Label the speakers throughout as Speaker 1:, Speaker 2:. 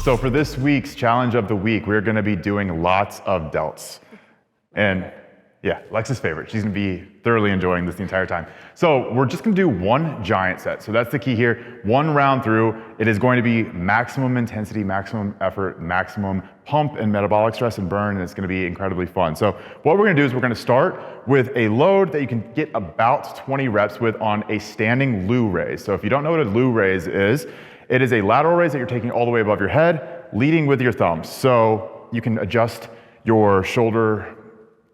Speaker 1: So for this week's challenge of the week, we're gonna be doing lots of delts. And yeah, Lex's favorite. She's gonna be thoroughly enjoying this the entire time. So we're just gonna do one giant set. So that's the key here. One round through, it is going to be maximum intensity, maximum effort, maximum pump and metabolic stress and burn, and it's gonna be incredibly fun. So what we're gonna do is we're gonna start with a load that you can get about 20 reps with on a standing loo raise. So if you don't know what a loo raise is, it is a lateral raise that you're taking all the way above your head, leading with your thumbs. So you can adjust your shoulder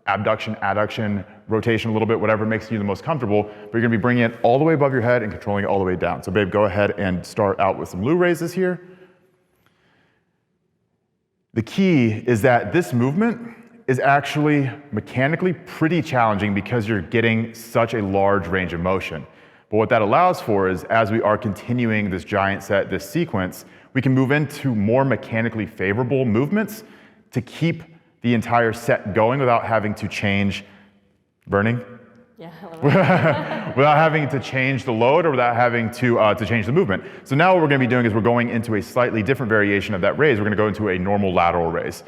Speaker 1: abduction, adduction, rotation a little bit, whatever makes you the most comfortable, but you're gonna be bringing it all the way above your head and controlling it all the way down. So babe, go ahead and start out with some loo raises here. The key is that this movement is actually mechanically pretty challenging because you're getting such a large range of motion. But what that allows for is, as we are continuing this giant set, this sequence, we can move into more mechanically favorable movements to keep the entire set going without having to change burning?
Speaker 2: Yeah.
Speaker 1: Without having to change the load or without having to change the movement. So now what we're gonna be doing is we're going into a slightly different variation of that raise. We're gonna go into a normal lateral raise.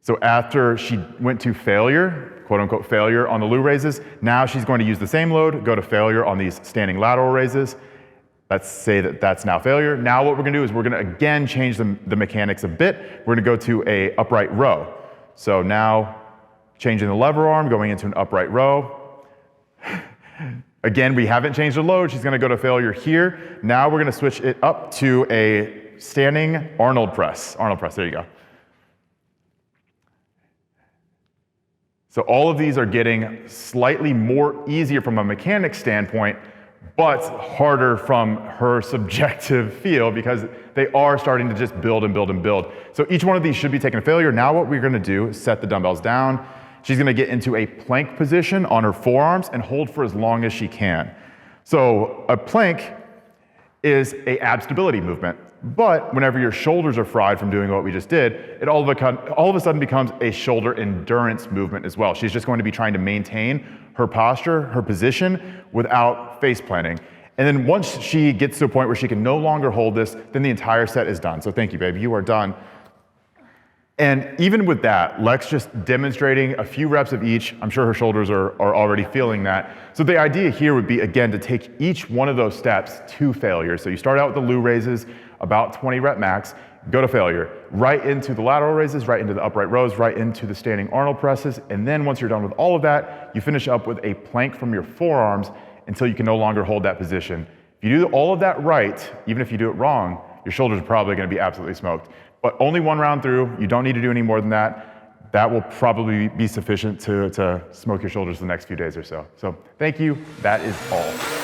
Speaker 1: So after she went to failure, quote unquote failure on the loo raises, now she's going to use the same load, go to failure on these standing lateral raises. Let's say that that's now failure. Now what we're gonna do is we're gonna again change the mechanics a bit. We're gonna go to a upright row. So now changing the lever arm, going into an upright row. Again, we haven't changed the load. She's gonna go to failure here. Now we're gonna switch it up to a standing Arnold press. Arnold press, there you go. So all of these are getting slightly more easier from a mechanics standpoint, but harder from her subjective feel because they are starting to just build and build and build. So each one of these should be taking a failure. Now what we're gonna do is set the dumbbells down. She's gonna get into a plank position on her forearms and hold for as long as she can. So a plank is an ab stability movement, but whenever your shoulders are fried from doing what we just did, it all of a sudden becomes a shoulder endurance movement as well. She's just going to be trying to maintain her posture, her position, without face planting. And then once she gets to a point where she can no longer hold this, then the entire set is done. So thank you, babe, you are done. And even with that, Lex just demonstrating a few reps of each. I'm sure her shoulders are already feeling that. So the idea here would be, again, to take each one of those steps to failure. So you start out with the loo raises, about 20 rep max, go to failure, right into the lateral raises, right into the upright rows, right into the standing Arnold presses. And then once you're done with all of that, you finish up with a plank from your forearms until you can no longer hold that position. If you do all of that right, even if you do it wrong, your shoulders are probably gonna be absolutely smoked. But only one round through, you don't need to do any more than that. That will probably be sufficient to smoke your shoulders the next few days or so. So thank you, that is all.